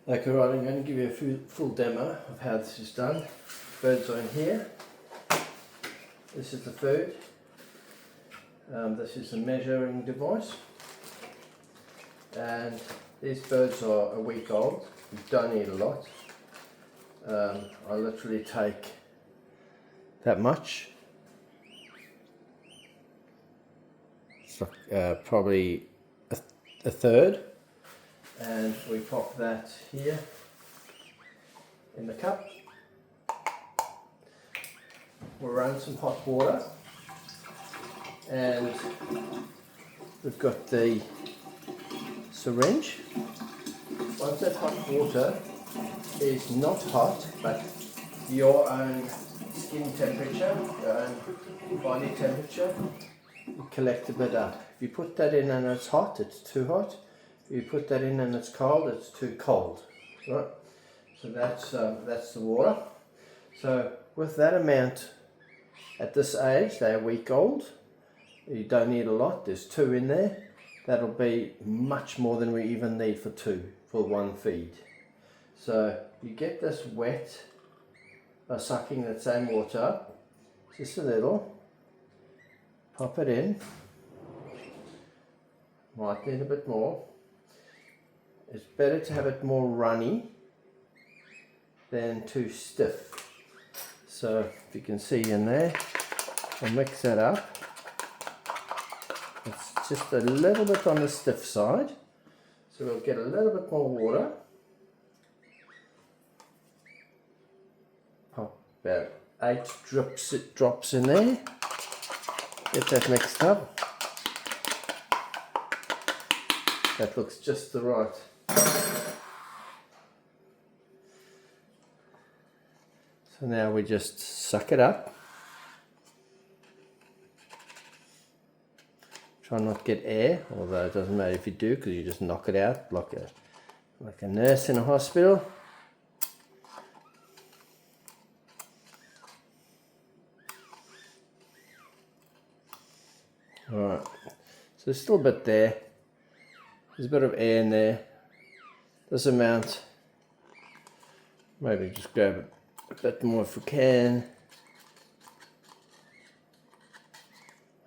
Okay, right, I'm going to give you a full demo of how this is done. Birds are in here. This is the food. This is the measuring device. And these birds are a week old. You don't eat a lot. I literally take that much. It's like, probably a third. And we pop that here in the cup. We'll run some hot water, and we've got the syringe. Once that hot water is not hot, but your own skin temperature, your own body temperature, you collect a bit up. If you put that in and it's hot, it's too hot. If you put that in and it's cold, it's too cold. Right? So that's the water. So with that amount, at this age, they're a week old. You don't need a lot. There's 2 in there. That'll be much more than we even need for 2 for 1 feed. So you get this wet by sucking that same water up, just a little. Pop it in. Might need a bit more. It's better to have it more runny than too stiff. So if you can see in there, I'll mix that up. It's just a little bit on the stiff side. So we'll get a little bit more water. Pop about 8 drops in there. Get that mixed up. That looks just the right. So now we just suck it up. Try not to get air, although it doesn't matter if you do, because you just knock it out like a nurse in a hospital. Alright, so there's still a bit there. There's a bit of air in there. This amount, maybe just grab a bit more if we can.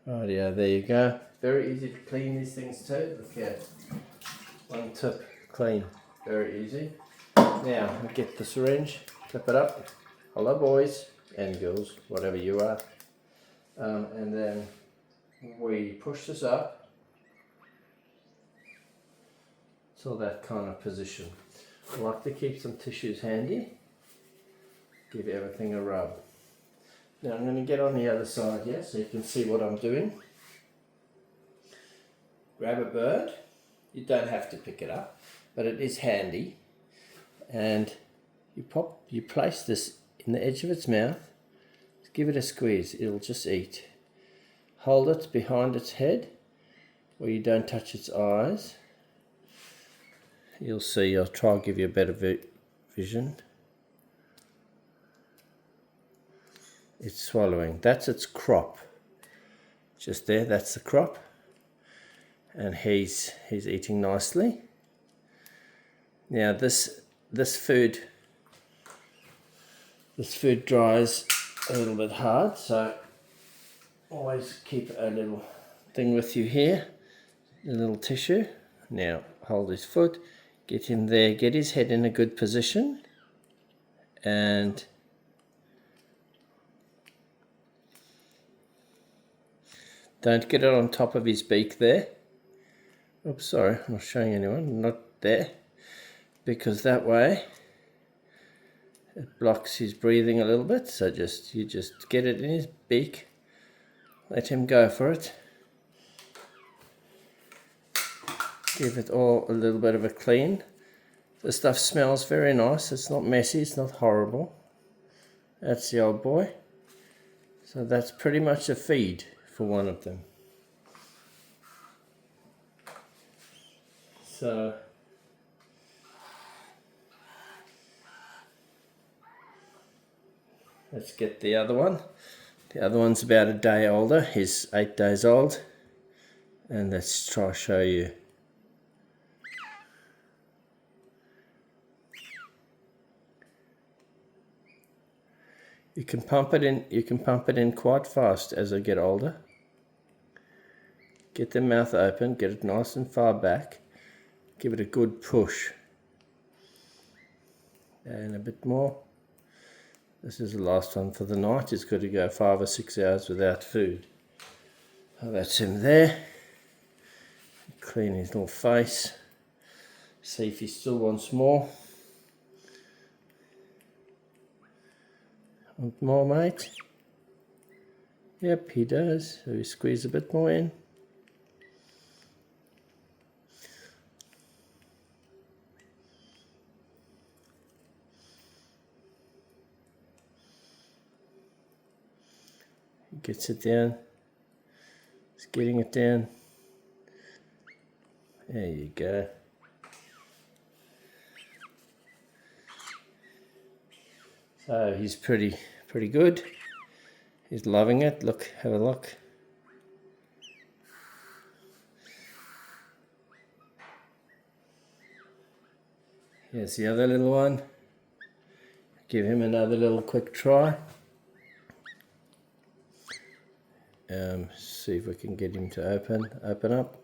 Oh yeah, there you go. Very easy to clean these things too. Look here. One tip, clean. Very easy. Now, we get the syringe, clip it up. Hello boys and girls, whatever you are. And then we push this up till that kind of position. I like to keep some tissues handy. Give everything a rub. Now I'm going to get on the other side here so you can see what I'm doing. Grab a bird. You don't have to pick it up, but it is handy. And you place this in the edge of its mouth. Give it a squeeze. It'll just eat. Hold it behind its head where you don't touch its eyes. You'll see. I'll try and give you a better vision. It's swallowing. That's its crop. Just there, that's the crop. And he's eating nicely. Now this food dries a little bit hard, so always keep a little thing with you here, a little tissue. Now hold his foot, get him there, get his head in a good position, and don't get it on top of his beak there. Oops, sorry, I'm not showing anyone, not there, because that way it blocks his breathing a little bit. So you just get it in his beak, let him go for it. Give it all a little bit of a clean. The stuff smells very nice. It's not messy, it's not horrible. That's the old boy. So that's pretty much a feed for one of them. So let's get the other one. The other one's about a day older. He's 8 days old. And let's try to show you You can pump it in quite fast as they get older. Get the mouth open, get it nice and far back. Give it a good push. And a bit more. This is the last one for the night. He's got to go 5 or 6 hours without food. Oh, that's him there. Clean his little face. See if he still wants more. Want more, mate? Yep, he does. So we squeeze a bit more in. He gets it down. He's getting it down. There you go. So he's pretty good. He's loving it. Look, have a look. Here's the other little one. Give him another little quick try. See if we can get him to open up.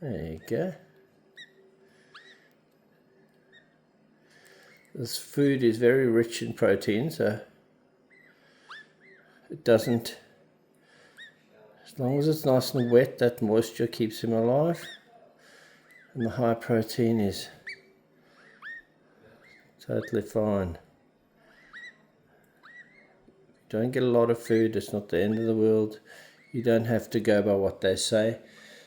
There you go. This food is very rich in protein, so it doesn't, as long as it's nice and wet, that moisture keeps him alive. And the high protein is totally fine. If you don't get a lot of food, it's not the end of the world. You don't have to go by what they say.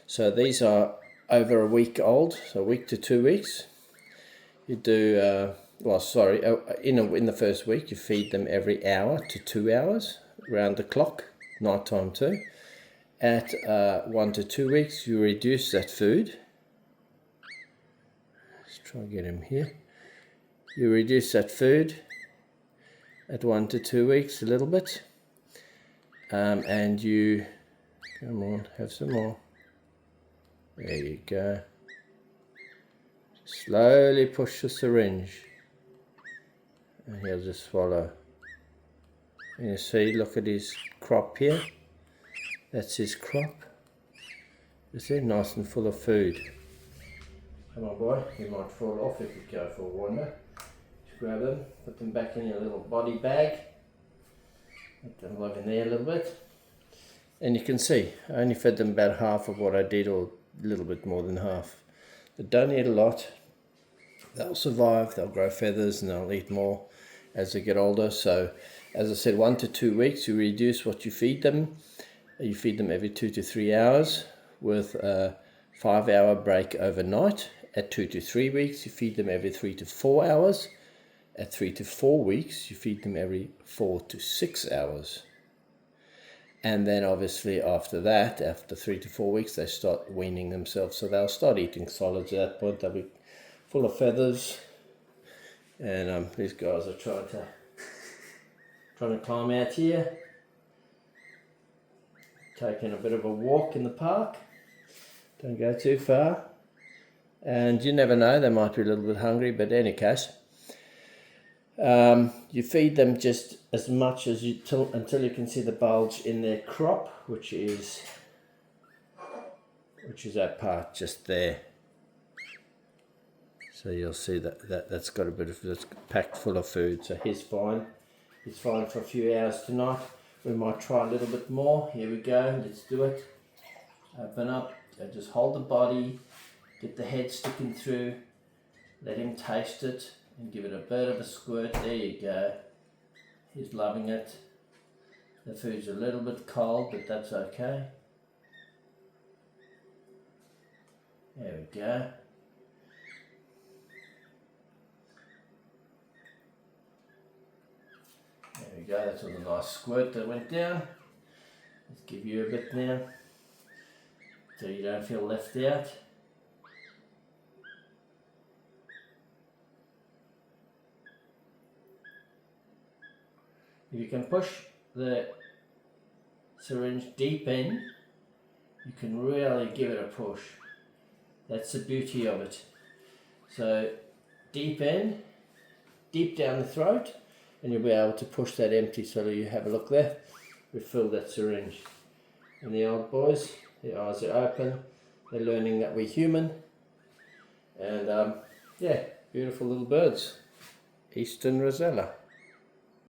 So these are over a week old, so a week to 2 weeks. You do, in the first week you feed them every hour to 2 hours, round the clock, night time too. At 1 to 2 weeks you reduce that food. Let's try and get him here. You reduce that food at 1 to 2 weeks a little bit, and you, come on, have some more. There you go. Slowly push the syringe, and he'll just swallow. And you see, look at his crop here. That's his crop. You see, nice and full of food. Come on, boy, you might fall off if you go for a wander. Just grab them, put them back in your little body bag. Let them live in there a little bit. And you can see, I only fed them about half of what I did, or a little bit more than half. They don't eat a lot. They'll survive, they'll grow feathers, and they'll eat more as they get older. So, as I said, 1 to 2 weeks, you reduce what you feed them. You feed them every 2 to 3 hours with a 5-hour break overnight. At 2 to 3 weeks, you feed them every 3 to 4 hours. At 3 to 4 weeks, you feed them every 4 to 6 hours. And then obviously after that, after 3 to 4 weeks, they start weaning themselves. So they'll start eating solids at that point. They'll be full of feathers. And these guys are trying to climb out here. Taking a bit of a walk in the park. Don't go too far. And you never know, they might be a little bit hungry, but in any case, you feed them just as much as until you can see the bulge in their crop, which is that part just there. So you'll see that's got a bit of, that's packed full of food. So he's fine. He's fine for a few hours tonight. We might try a little bit more. Here we go. Let's do it. Open up. Just hold the body. Get the head sticking through. Let him taste it. And give it a bit of a squirt. There you go. He's loving it. The food's a little bit cold, but that's okay. There we go. There we go. That's all the nice squirt that went down. Let's give you a bit now, so you don't feel left out. If you can push the syringe deep in, you can really give it a push. That's the beauty of it. So deep in, deep down the throat, and you'll be able to push that empty. So you have a look there. We filled that syringe. And the old boys, their eyes are open. They're learning that we're human. And yeah, beautiful little birds. Eastern Rosella.